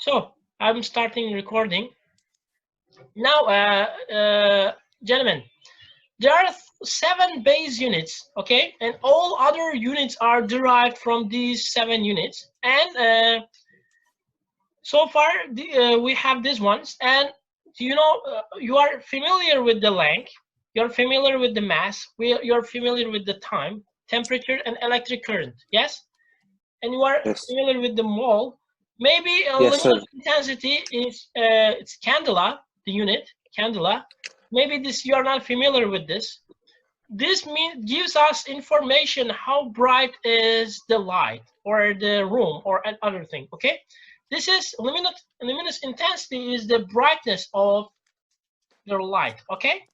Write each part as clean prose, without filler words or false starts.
So I'm starting recording now. Gentlemen, there are 7 base units, okay, and all other units are derived from these 7 units. And so far we have these ones. And you are familiar with the length, you're familiar with the mass, you're familiar with the time, temperature, and electric current. Yes, and you are familiar with the mole. Maybe luminous intensity is it's candela, the unit candela. Maybe this you are not familiar with this. This gives us information how bright is the light or the room or another thing. Okay, this is luminous intensity is the brightness of your light. Okay,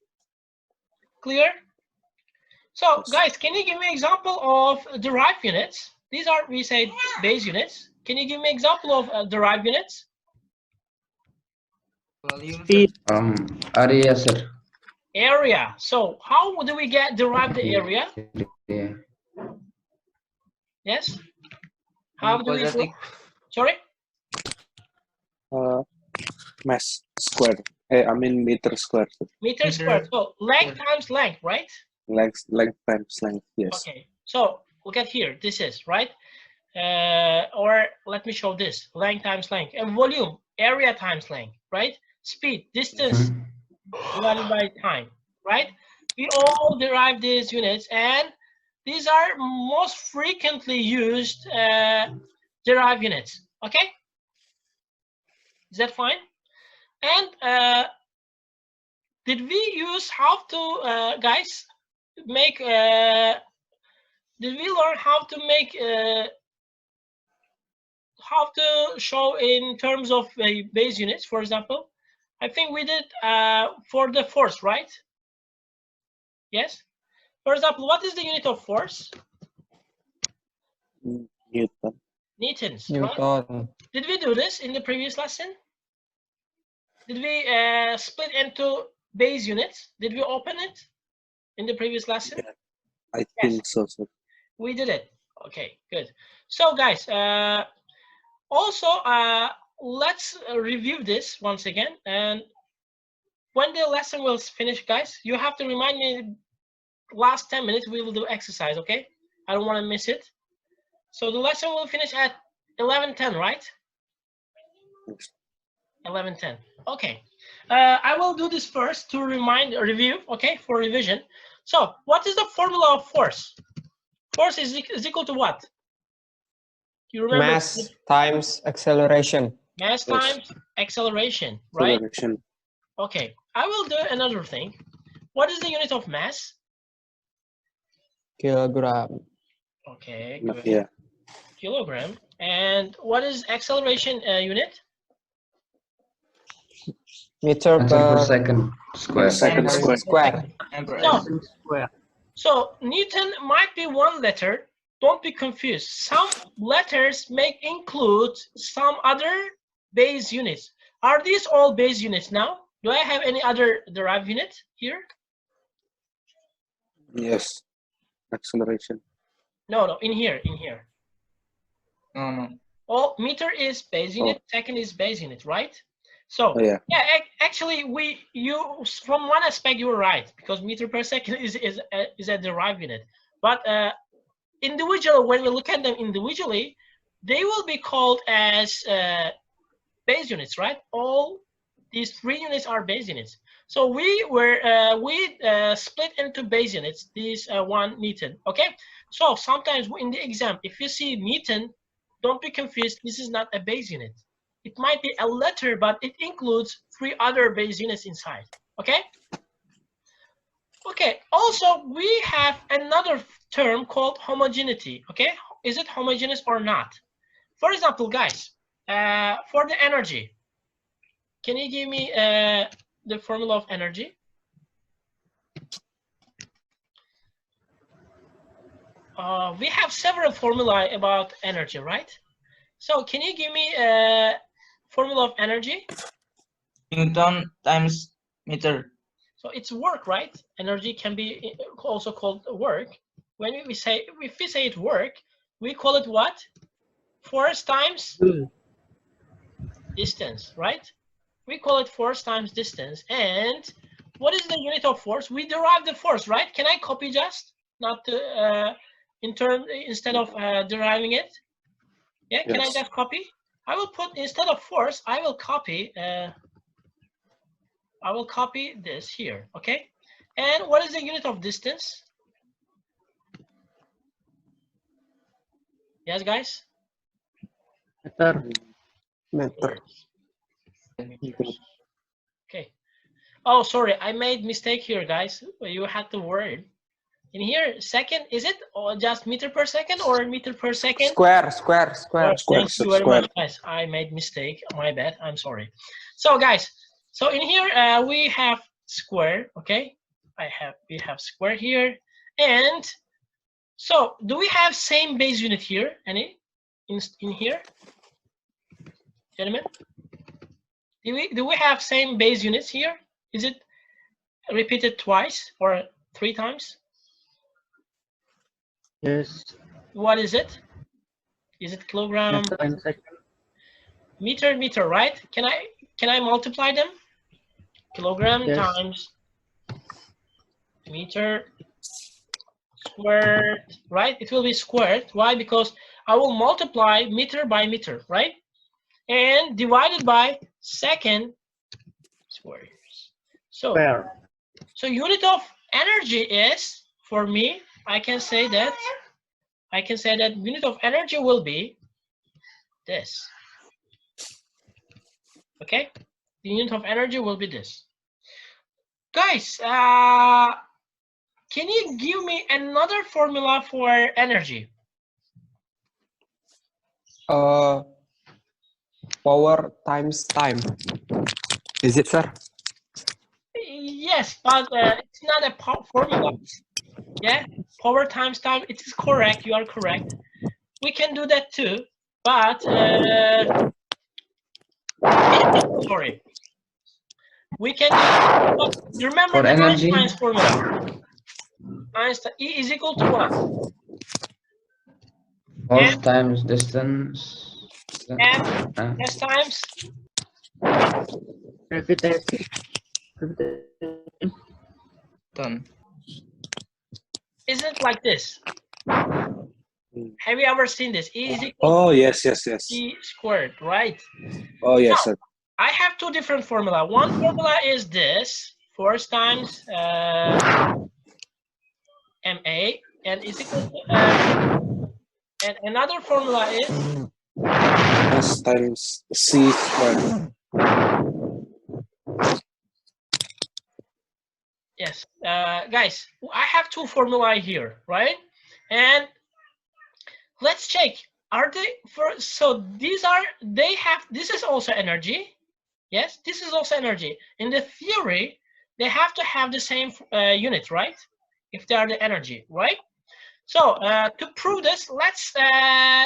clear? So guys, can you give me example of derived units? These are, we say, base units. Can you give me example of derived units? Speed. Area, sir. Area. So how do we derive the area? Yeah. Yes. How do we? Sorry. Mass square. I mean meter square. Meter square. So length times length, right? Length times length. Yes. Okay. So look at here. This is right. Or let me show this. Length times length. And volume. Area times length. Right. Speed. Distance divided by time. Right. We all derive these units, and these are most frequently used derived units. Okay. Is that fine? And did we use how to guys make? Did we learn how to make? How to show in terms of base units, for example? I think we did for the force, right? Yes. For example, what is the unit of force? Newton. Newtons. Newton. Right? Did we do this in the previous lesson? Did we split into base units? Did we open it in the previous lesson? Yeah, I think so, sir. We did it. Okay, good. So guys, also let's review this once again. And when the lesson will finish, guys, you have to remind me. Last 10 minutes we will do exercise. Okay, I don't want to miss it. So the lesson will finish at 11:10, right? 11:10. Okay. I will do this first to review. Okay, for revision. So what is the formula of force? Force is equal to what? You remember? Mass times acceleration. Mass times acceleration, right? Acceleration. Okay. I will do another thing. What is the unit of mass? Kilogram. Okay. Yeah. Kilogram. And what is acceleration unit? Meter per second square. Second square. So Newton might be one letter. Don't be confused. Some letters may include some other base units. Are these all base units now? Do I have any other derived unit here? Yes. Acceleration. No, in here. No. All meter is base unit, second is base unit, right? So yeah, actually from one aspect you were right, because meter per second is a derived unit. But individual, when we look at them individually, they will be called as base units, right? All these 3 units are base units. So we split into base units. These 1 Newton. Okay. So sometimes in the exam, if you see Newton, don't be confused. This is not a base unit. It might be a letter, but it includes 3 other base units inside. Okay. Okay. Also, we have another term called homogeneity. Okay. Is it homogeneous or not? For example, guys, for the energy, can you give me the formula of energy? We have several formulae about energy, right? So can you give me a formula of energy? Newton times meter. So it's work, right? Energy can be also called work. When if we say it work, we call it what? Force times distance, right? We call it force times distance. And what is the unit of force? We derive the force, right? Can I copy just? Not to, instead of deriving it? Yeah, can I Yes. just copy? I will put, instead of force, I will copy this here, okay? And what is the unit of distance? Yes, guys? Meter. Meters. Okay. Oh, sorry, I made mistake here, guys. You had the word. In here, second, is it just meter per second or meter per second? Square. Thank you very Square. much, guys. I made mistake. My bad. I'm sorry. So, guys, so in here we have square. Okay, we have square here, and so do we have same base unit here? Any in here, gentlemen? Do we have same base units here? Is it repeated twice or 3 times? Yes. What is it? Is it kilogram? Meter and second. Meter, right? Can I multiply them? Kilogram Yes. times meter squared, right? It will be squared. Why? Because I will multiply meter by meter, right? And divided by second squares. So, Square. so unit of energy is, for me, I can say that unit of energy will be this. Okay? The unit of energy will be this. Guys, can you give me another formula for energy? Power times time. Is it, sir? Yes, but it's not a formula. Yeah, power times time. It is correct. You are correct. We can do that too, but sorry. We can do, remember For the energy? Einstein's formula. Einstein E is equal to what? Force M times distance. M S times Gravitation. Done. isn't like this. Have you ever seen this? E is equal Oh, to yes. E squared, right? Oh, yes, sir. I have two different formula. One formula is this, force times MA, and is equal to, and another formula is S times C squared. yes, guys. I have two formulae here, right? And let's check. Are they for? So these are they have. This is also energy. Yes, this is also energy. In the theory, they have to have the same unit, right? If they are the energy, right? So to prove this, let's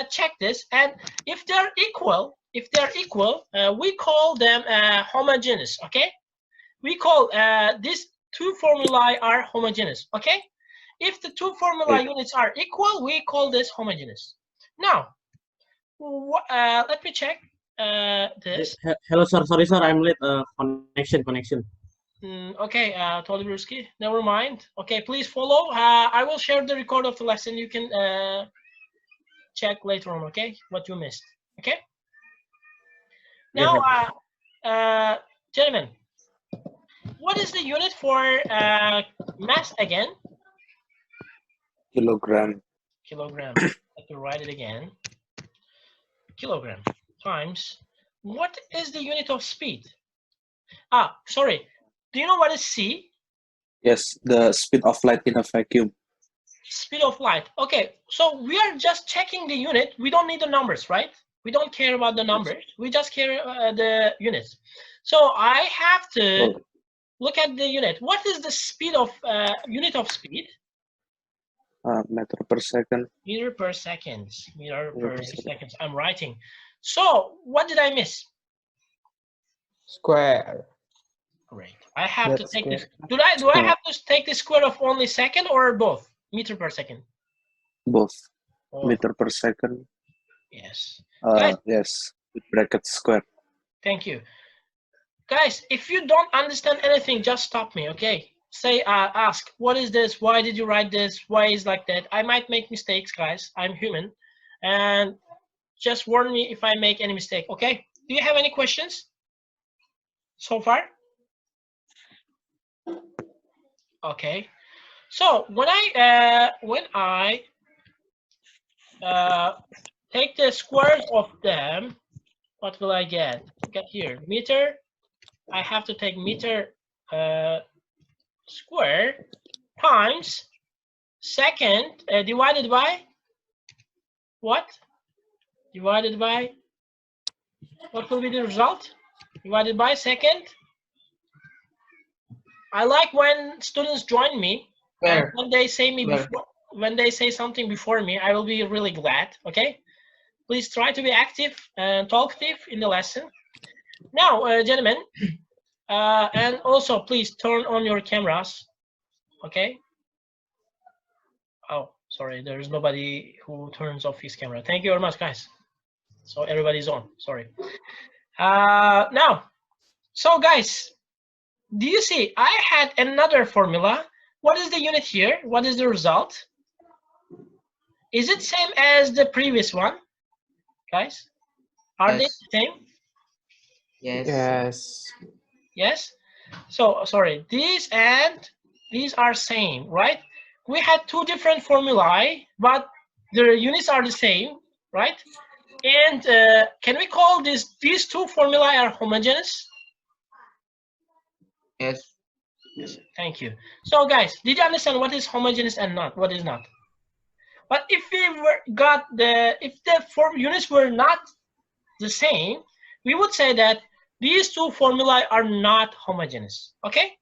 check this. And if they're equal, we call them homogeneous. Okay, we call these two formulae are homogeneous. Okay, if the two formula units are equal, we call this homogeneous. Now, let me check this. Hello, sir. Sorry, sir. I'm late. Connection. Okay, Tolibrowski, never mind. Okay, please follow. I will share the record of the lesson. You can check later on, okay, what you missed. Okay. Now, gentlemen, what is the unit for mass again? Kilogram. Kilogram. Let me write it again. Kilogram times. What is the unit of speed? Sorry. Do you know what is C? Yes, the speed of light in a vacuum. Speed of light. Okay, so we are just checking the unit. We don't need the numbers, right? We don't care about the numbers. We just care the units. So I have to look at the unit. What is the speed of unit of speed? Meter per second. Meter per second. Meter per second. I'm writing. So what did I miss? Square. Great. I have to That's take this. square. Do I have to take the square of only second or both? Meter per second. Both. Oh, Meter per second. yes. Guys, Yes. With bracket square. Thank you. Guys, if you don't understand anything, just stop me, okay? Say, ask, what is this? Why did you write this? Why is like that? I might make mistakes, guys. I'm human. And just warn me if I make any mistake, okay? Do you have any questions so far? Okay. So when I take the squares of them, what will I get? Get here, meter. I have to take meter square times second divided by what? Divided by what will be the result? Divided by second. I like when students join me. And Square. when they say me Square. before, when they say something before me, I will be really glad. Okay, please try to be active and talkative in the lesson. Now, gentlemen, and also please turn on your cameras. Okay. Oh, sorry, there is nobody who turns off his camera. Thank you very much, guys. So everybody's on. Sorry. Now, so guys, do you see? I had another formula. What is the unit here? What is the result? Is it same as the previous one, guys? Are they Yes. the same? Yes. Yes. Yes. So sorry, these and these are same, right? We had two different formulae, but the units are the same, right? And can we call these two formulae are homogeneous? Yes. Yes. Thank you. So guys, did you understand what is homogeneous and not? What is not? But if we if the form units were not the same, we would say that these two formulae are not homogeneous. Okay?